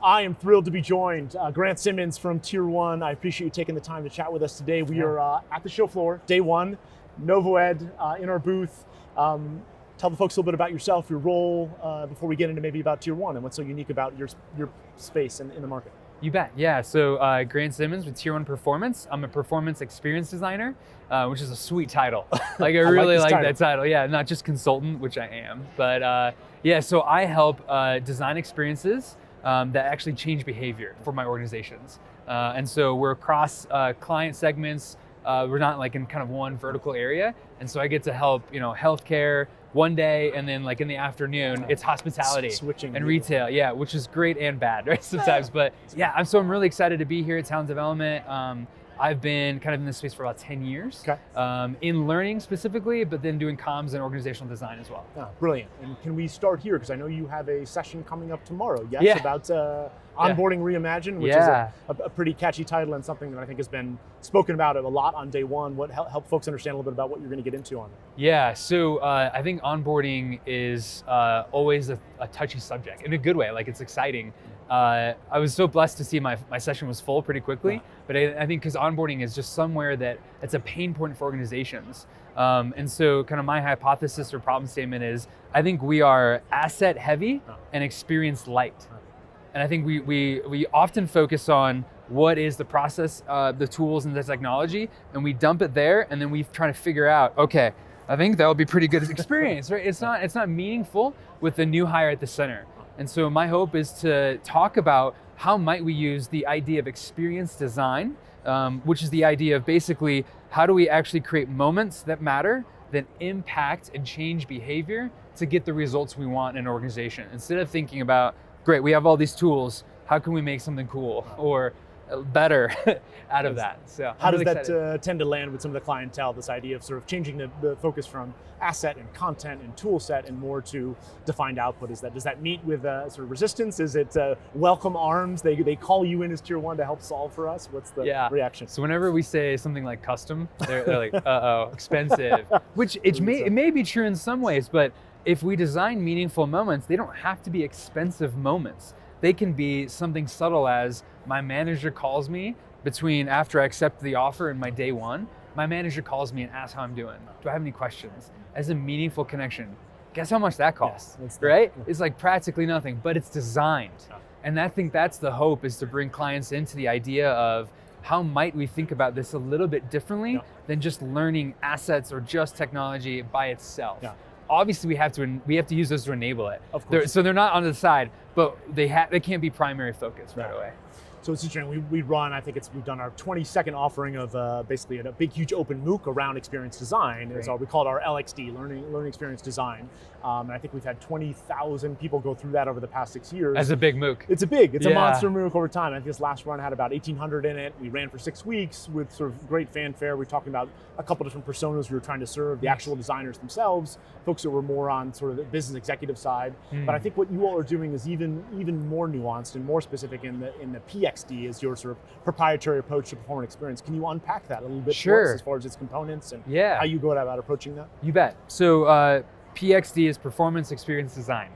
I am thrilled to be joined. Grant Simmons from TiER1. I appreciate you taking the time to chat with us today. We are at the show floor, day one, NovoEd in our booth. Tell the folks a little bit about yourself, your role, before we get into maybe about TiER1 and what's so unique about your space in the market. You bet, yeah. So Grant Simmons with TiER1 Performance. I'm a performance experience designer, which is a sweet title. Like I really like that title. Yeah, not just consultant, which I am, but yeah, so I help design experiences that actually change behavior for my organizations. And so we're across client segments. We're not like in kind of one vertical area. And so I get to help, healthcare one day, and then like in the afternoon, it's hospitality and retail. Yeah, which is great and bad, right? Sometimes, but yeah, I'm really excited to be here at Talent Development. I've been kind of in this space for about 10 years, in learning specifically, but then doing comms and organizational design as well. Oh, brilliant. And can we start here? Because I know you have a session coming up tomorrow, yes? About Onboarding Reimagined, which is a pretty catchy title and something that I think has been spoken about a lot on day one. What help folks understand a little bit about what you're going to get into on it? Yeah, so I think onboarding is always a touchy subject in a good way, like it's exciting. I was so blessed to see my session was full pretty quickly, but I think because onboarding is just somewhere that it's a pain point for organizations. And so kind of my hypothesis or problem statement is, I think we are asset heavy and experience light. And I think we often focus on what is the process, the tools and the technology, and we dump it there, and then we try to figure out, okay, I think that would be pretty good experience, right? It's not meaningful with the new hire at the center. And so my hope is to talk about how might we use the idea of experience design, which is the idea of basically how do we actually create moments that matter, that impact and change behavior to get the results we want in an organization. Instead of thinking about, great, we have all these tools, how can we make something cool or better out of that? So how does that tend to land with some of the clientele, this idea of sort of changing the focus from asset and content and tool set and more to defined output? Does that meet with sort of resistance? Is it welcome arms? They call you in as TiER1 to help solve for us? What's the reaction? So whenever we say something like custom, they're like, uh-oh, expensive, which it may be true in some ways, but if we design meaningful moments, they don't have to be expensive moments. They can be something subtle as my manager calls me between after I accept the offer and my day one, my manager calls me and asks how I'm doing. Do I have any questions? As a meaningful connection. Guess how much that costs, right? It's like practically nothing, but it's designed. And I think that's the hope, is to bring clients into the idea of how might we think about this a little bit differently than just learning assets or just technology by itself. Obviously, we have to use those to enable it. Of course. So they're not on the side, but they can't be primary focus right away. So it's interesting. We run. I think we've done our 22nd offering of basically a big, huge open MOOC around experience design. We call it our LXD, learning experience design. And I think we've had 20,000 people go through that over the past 6 years. As a big MOOC. It's a monster MOOC over time. I think this last run had about 1,800 in it. We ran for 6 weeks with sort of great fanfare. We're talking about a couple different personas we were trying to serve, the actual designers themselves, folks that were more on sort of the business executive side. But I think what you all are doing is even more nuanced and more specific in the PXD, is your sort of proprietary approach to performance experience. Can you unpack that a little bit for us as far as its components and how you go about approaching that? You bet. So PXD is Performance Experience Design.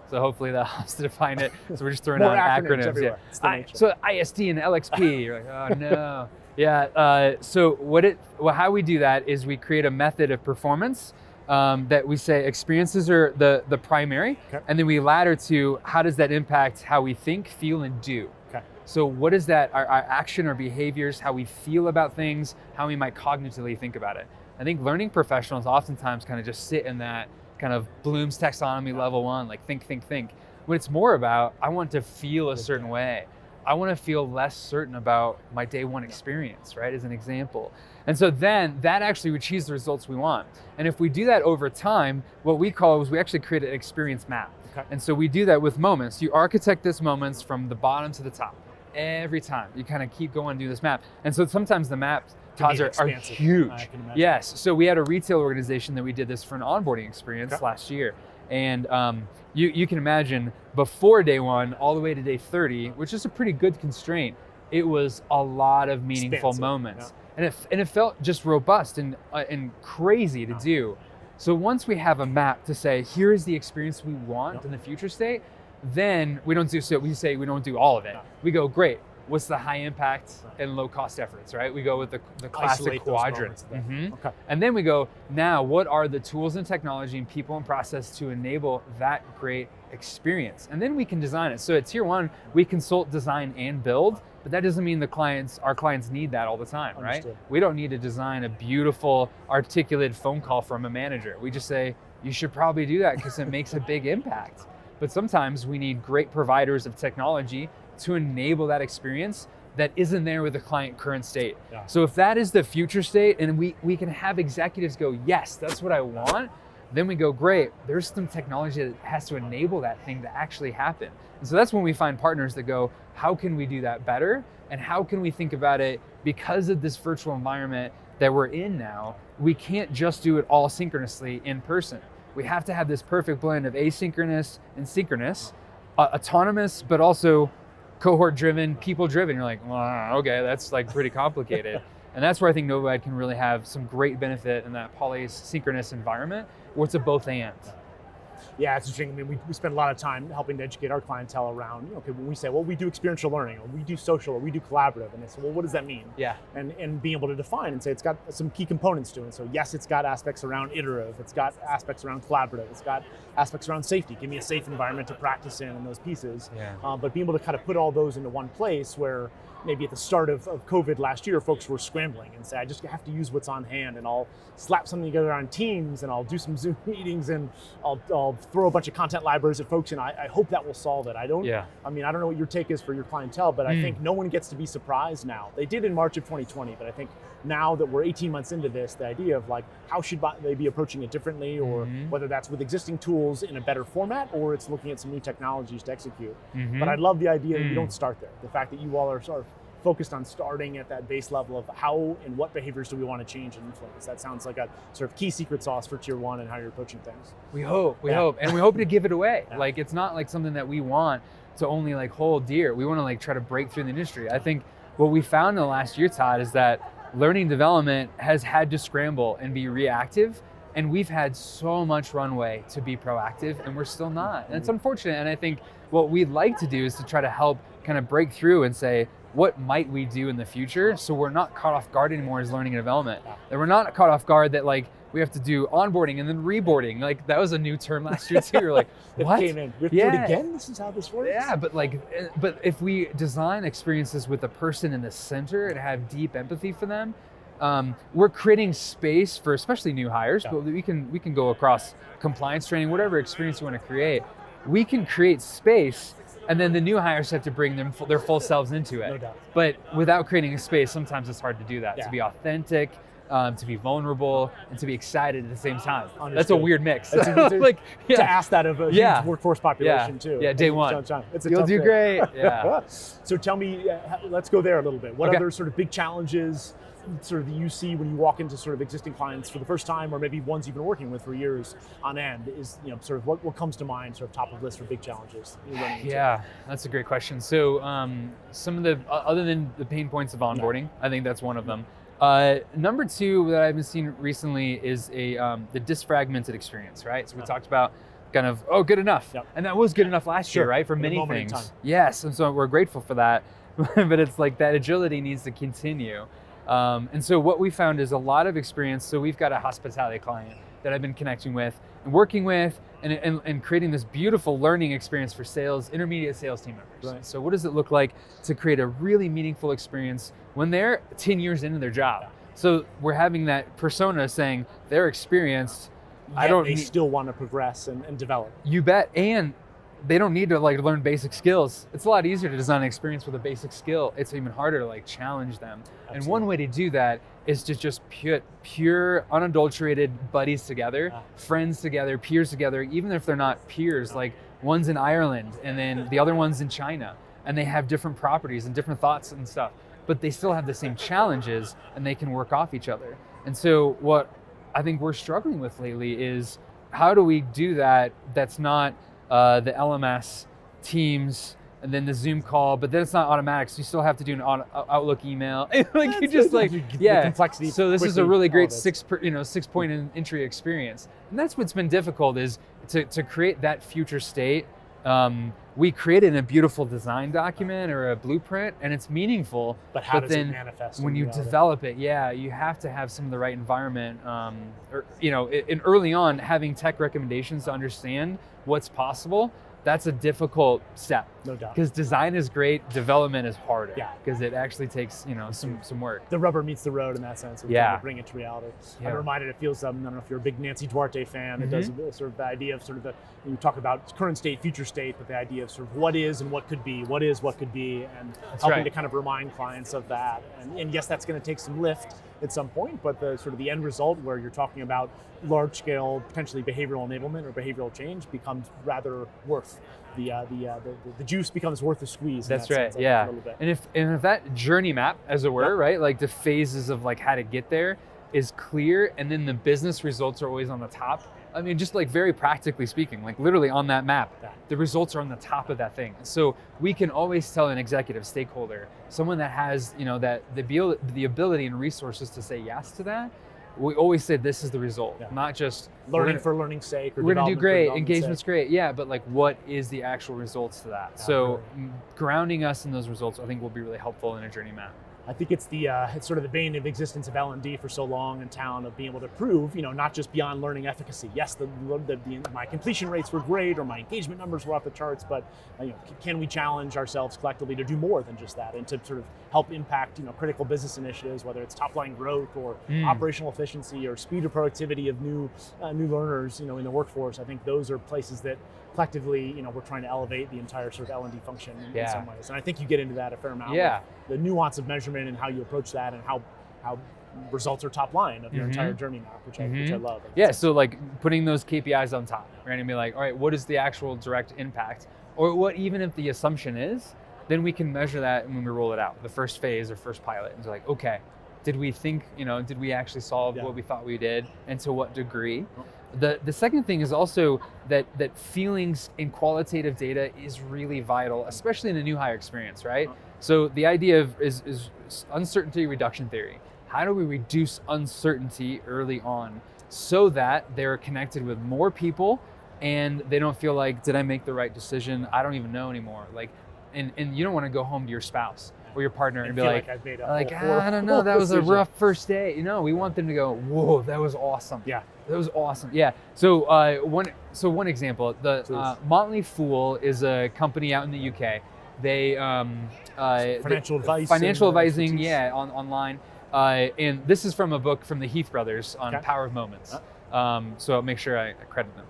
So hopefully that helps to define it. So we're just throwing out acronyms. So ISD and LXP, you're like, oh no. So how we do that is we create a method of performance that we say experiences are the primary, and then we ladder to how does that impact how we think, feel, and do. So what is that, our action or behaviors, how we feel about things, how we might cognitively think about it. I think learning professionals oftentimes kind of just sit in that kind of Bloom's taxonomy level one, like think. What it's more about, I want to feel a certain way. I want to feel less certain about my day one experience, right, as an example. And so then that actually achieves the results we want. And if we do that over time, what we call is we actually create an experience map. And so we do that with moments. You architect this moments from the bottom to the top. Every time you kind of keep going and do this map. And so sometimes the maps, Todd, are huge. Yes, so we had a retail organization that we did this for an onboarding experience last year. And you can imagine before day one, all the way to day 30, which is a pretty good constraint, it was a lot of meaningful moments. And it felt just robust and crazy to do. So once we have a map to say, here is the experience we want in the future state, then we don't do, we say we don't do all of it. No. We go, great, what's the high impact and low cost efforts, right? We go with the classic Isolate those quadrant. moments Okay. And then we go, now what are the tools and technology and people and process to enable that great experience? And then we can design it. So at TiER1, we consult, design, and build, but that doesn't mean our clients need that all the time, right? We don't need to design a beautiful, articulated phone call from a manager. We just say, you should probably do that because it makes a big impact. But sometimes we need great providers of technology to enable that experience that isn't there with the client current state. Yeah. So if that is the future state and we can have executives go, yes, that's what I want, then we go, great, there's some technology that has to enable that thing to actually happen. And so that's when we find partners that go, how can we do that better? And how can we think about it because of this virtual environment that we're in now? We can't just do it all synchronously in person. We have to have this perfect blend of asynchronous and synchronous, autonomous, but also cohort-driven, people-driven. You're like, well, okay, that's like pretty complicated. And that's where I think NovoEd can really have some great benefit in that polysynchronous environment where it's a both and. Yeah, it's interesting. I mean, we spend a lot of time helping to educate our clientele around, okay, when we say, well, we do experiential learning, or we do social, or we do collaborative, and they say, well, what does that mean? Yeah. And being able to define and say it's got some key components to it. So yes, it's got aspects around iterative, it's got aspects around collaborative, it's got aspects around safety. Give me a safe environment to practice in and those pieces. Yeah. But being able to kind of put all those into one place where maybe at the start of COVID last year, folks were scrambling and say, I just have to use what's on hand, and I'll slap something together on Teams, and I'll do some Zoom meetings, and I'll throw a bunch of content libraries at folks, and I hope that will solve it. I don't know what your take is for your clientele, but I think no one gets to be surprised now. They did in March of 2020, but I think now that we're 18 months into this, the idea of like, how should they be approaching it differently, or whether that's with existing tools in a better format, or it's looking at some new technologies to execute. But I love the idea that you don't start there. The fact that you all are sort of focused on starting at that base level of how and what behaviors do we want to change and influence. That sounds like a sort of key secret sauce for TiER1 and how you're approaching things. We hope, and we hope to give it away. Yeah. Like, it's not like something that we want to only like hold dear. We want to like try to break through the industry. I think what we found in the last year, Todd, is that learning development has had to scramble and be reactive, and we've had so much runway to be proactive, and we're still not. And it's unfortunate, and I think what we'd like to do is to try to help kind of break through and say, what might we do in the future so we're not caught off guard anymore as learning and development? That we're not caught off guard that like we have to do onboarding and then reboarding. Like that was a new term last year too. You're like, what? We have to do it again? This is how this works? Yeah, but if we design experiences with a person in the center and have deep empathy for them, we're creating space for especially new hires, but we can go across compliance training, whatever experience you want to create. We can create space, and then the new hires have to bring their full selves into it. No doubt. But without creating a space, sometimes it's hard to do that, to be authentic, to be vulnerable, and to be excited at the same time. Understood. That's a weird mix. To ask that of a huge workforce population too. Yeah, day one. You'll do great. Yeah. So tell me, let's go there a little bit. What other sort of big challenges sort of you see when you walk into sort of existing clients for the first time, or maybe ones you've been working with for years on end, is sort of what comes to mind, sort of top of list for big challenges you're running into? Yeah, that's a great question. So some of the, other than the pain points of onboarding, I think that's one of them. Number two that I've been seeing recently is the disfragmented experience, right? So we talked about kind of, good enough. And that was good enough last year, right? For many things. Yes, and so we're grateful for that. But it's like that agility needs to continue. And so what we found is a lot of experience. So we've got a hospitality client that I've been connecting with and working with and creating this beautiful learning experience for intermediate sales team members. Right. So what does it look like to create a really meaningful experience when they're 10 years into their job? So we're having that persona saying they're experienced. They still want to progress and develop. You bet. And they don't need to like learn basic skills. It's a lot easier to design an experience with a basic skill. It's even harder to like challenge them. Absolutely. And one way to do that is to just pure unadulterated buddies together, friends together, peers together, even if they're not peers, like one's in Ireland and then the other one's in China, and they have different properties and different thoughts and stuff, but they still have the same challenges and they can work off each other. And so what I think we're struggling with lately is how do we do that that's not the LMS, Teams, and then the Zoom call, but then it's not automatic, so you still have to do an Outlook email. Like you just like, complexity. So this is a really great 6-point entry experience, and that's what's been difficult is to create that future state we create it in a beautiful design document or a blueprint, and it's meaningful. But how does then it manifest when in you reality? develop it? Yeah, you have to have some of the right environment, or in early on, having tech recommendations to understand what's possible. That's a difficult step. No doubt. Because design is great, development is harder. Yeah. Because it actually takes some work. The rubber meets the road in that sense. Of trying to bring it to reality. Yeah. I'm reminded, it feels, I don't know if you're a big Nancy Duarte fan. It does sort of the idea of you talk about current state, future state, but the idea of sort of what is and what could be, what is, what could be, and helping to kind of remind clients of that. And yes, that's going to take some lift at some point, but the sort of the end result where you're talking about large scale, potentially behavioral enablement or behavioral change becomes rather worth the juice becomes worth the squeeze. That's that right. Yeah. A little bit. And if that journey map, as it were, right, like the phases of like how to get there is clear, and then the business results are always on the top. I mean, just like very practically speaking, like literally on that map, the results are on the top of that thing. So we can always tell an executive stakeholder, someone that has, that the ability and resources to say yes to that. We always say this is the result, not just learning for learning's sake. Or we're gonna do great, engagement's great, but like what is the actual results to that? So grounding us in those results, I think will be really helpful in a journey map. I think it's it's sort of the bane of existence of L&D for so long in town, of being able to prove, not just beyond learning efficacy. Yes, my completion rates were great, or my engagement numbers were off the charts, but can we challenge ourselves collectively to do more than just that, and to sort of help impact critical business initiatives, whether it's top line growth or operational efficiency or speed or productivity of new learners, in the workforce. I think those are places that collectively, we're trying to elevate the entire sort of L&D function in some ways. And I think you get into that a fair amount. Yeah. The nuance of measurement and how you approach that, and how results are top line of your entire journey map, which I love. Yeah, so like putting those KPIs on top, right? And be like, all right, what is the actual direct impact? Or what, even if the assumption is, then we can measure that when we roll it out, the first phase or first pilot. And it's like, okay, did we think, did we actually solve what we thought we did, and to what degree? The second thing is also that feelings in qualitative data is really vital, especially in a new hire experience, right? So the idea is uncertainty reduction theory. How do we reduce uncertainty early on so that they're connected with more people and they don't feel like, did I make the right decision? I don't even know anymore. Like, and you don't want to go home to your spouse or your partner and be like I've made I don't know, that was a rough first day. We want them to go, whoa, that was awesome. Yeah. That was awesome. Yeah. So one example, the Motley Fool is a company out in the UK. They financial advice, financial advising, online. And this is from a book from the Heath brothers on Power of Moments. So I'll make sure I credit them.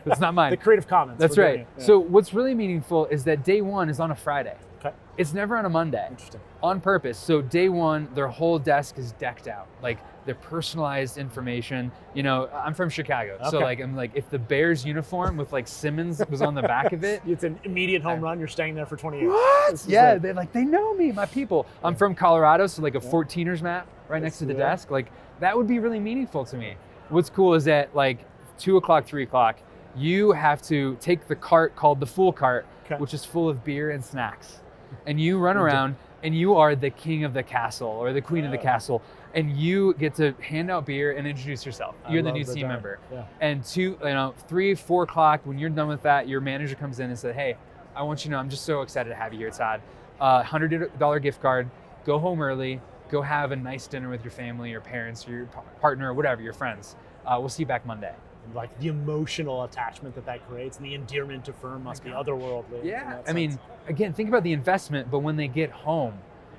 It's not mine. The Creative Commons. That's right. Yeah. So what's really meaningful is that day one is on a Friday. Okay. It's never on a Monday. Interesting. On purpose. So day one, their whole desk is decked out. Like their personalized information. I'm from Chicago. So I'm like, if the Bears uniform with like Simmons was on the back of it. It's an immediate home run. You're staying there for 20 years. What? Yeah, they know me, my people. I'm from Colorado, so like a 14ers map right next to the desk. Like that would be really meaningful to me. What's cool is that like 2 o'clock, 3 o'clock, you have to take the cart called the Fool Cart, which is full of beer and snacks. And you run around and you are the king of the castle or the queen of the castle. And you get to hand out beer and introduce yourself. You're the new team member. Yeah. And 3, 4 o'clock, when you're done with that, your manager comes in and said, hey, I want you to know, I'm just so excited to have you here, Todd. $100 gift card, go home early, go have a nice dinner with your family, your parents, your partner, or whatever, your friends. We'll see you back Monday. Like the emotional attachment that creates and the endearment to firm must be otherworldly. Yeah, I mean, again, think about the investment, but when they get home.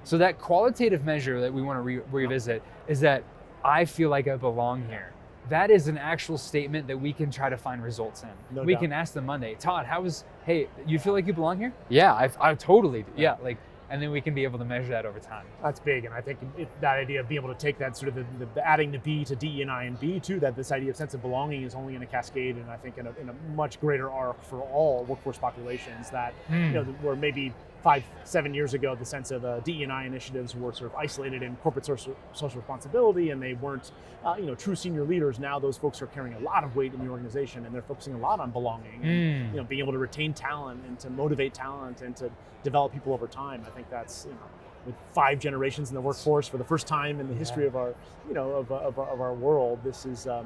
So that qualitative measure that we want to revisit is that I feel like I belong here. That is an actual statement that we can try to find results in. We can ask them Monday, Todd, hey, you feel like you belong here? Yeah, I totally do. Yeah, and then we can be able to measure that over time. That's big, and I think that idea of being able to take that sort of the adding the B to D and I and B too, that this idea of sense of belonging is only in a cascade, and I think in a much greater arc for all workforce populations that where maybe 5-7 years ago the sense of DE&I initiatives were sort of isolated in corporate social responsibility, and they weren't true senior leaders. Now those folks are carrying a lot of weight in the organization, and they're focusing a lot on belonging and being able to retain talent and to motivate talent and to develop people over time. I think that's with 5 generations in the workforce for the first time in the history of our, of our world. This is a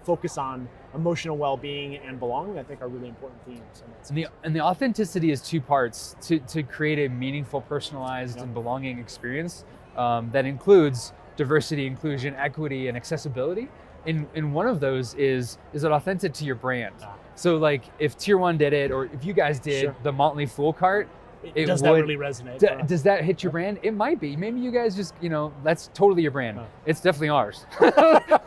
focus on emotional well-being and belonging, I think, are really important themes. And the authenticity is 2 parts to create a meaningful, personalized, and belonging experience that includes diversity, inclusion, equity, and accessibility. And one of those is it authentic to your brand? So like if TiER1 did it, or if you guys did the Motley Fool cart, does that really resonate? Does that hit your brand? It might be. Maybe you guys just, that's totally your brand. It's definitely ours.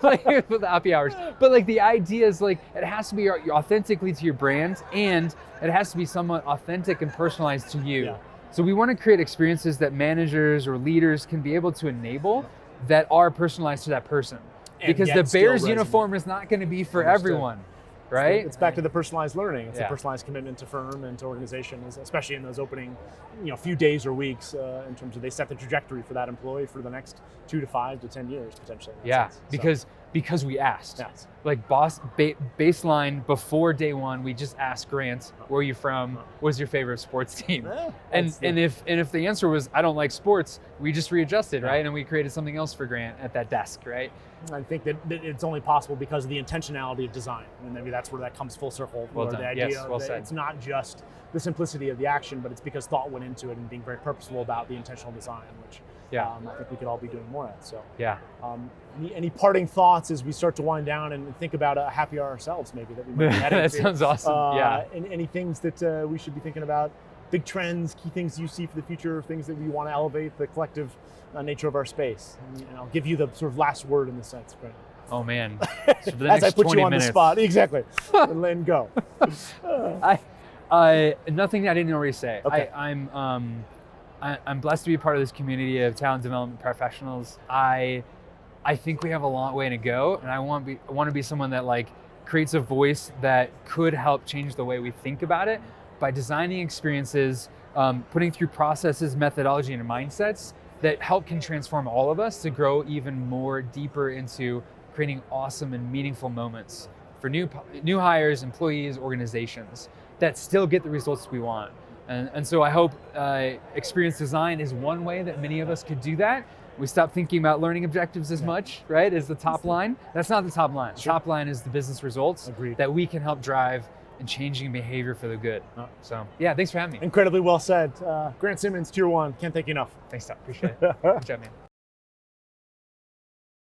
Like with the happy hours. But like the idea is like, it has to be authentically to your brand, and it has to be somewhat authentic and personalized to you. Yeah. So we want to create experiences that managers or leaders can be able to enable that are personalized to that person. Because the Bears uniform is not going to be for everyone. Right? It's back to the personalized learning. It's a personalized commitment to firm and to organization, especially in those opening, few days or weeks in terms of they set the trajectory for that employee for the next 2 to 5 to 10 years potentially. Yeah, because we asked. Yes. Like baseline before day 1, we just asked Grant, where are you from? What's your favorite sports team? And if the answer was I don't like sports, we just readjusted, right? And we created something else for Grant at that desk, right? I think that it's only possible because of the intentionality of design, and maybe that's where that comes full circle. Well done. The idea Yes, well that said. It's not just the simplicity of the action, but it's because thought went into it and being very purposeful about the intentional design, which I think we could all be doing more at. So, any parting thoughts as we start to wind down and think about a happy hour ourselves, maybe that we might be heading That to? sounds awesome. Any things that we should be thinking about? Big trends, key things you see for the future, things that we want to elevate the collective nature of our space. And I'll give you the sort of last word in this sense, Grant. Oh man! So for the As next I put 20 you on minutes. the spot, exactly. And then go. Nothing I didn't already say. Okay. I'm blessed to be part of this community of talent development professionals. I think we have a long way to go, and I want to be someone that like creates a voice that could help change the way we think about it by designing experiences, putting through processes, methodology, and mindsets that can transform all of us to grow even more deeper into creating awesome and meaningful moments for new hires, employees, organizations that still get the results we want. And so I hope experience design is one way that many of us could do that. We stop thinking about learning objectives as much, right, as the top line. That's not the top line. The top line is the business results that we can help drive and changing behavior for the good. So yeah, thanks for having me. Incredibly well said. Grant Simmons, TiER1, can't thank you enough. Thanks, Todd. Appreciate it. Good job, man.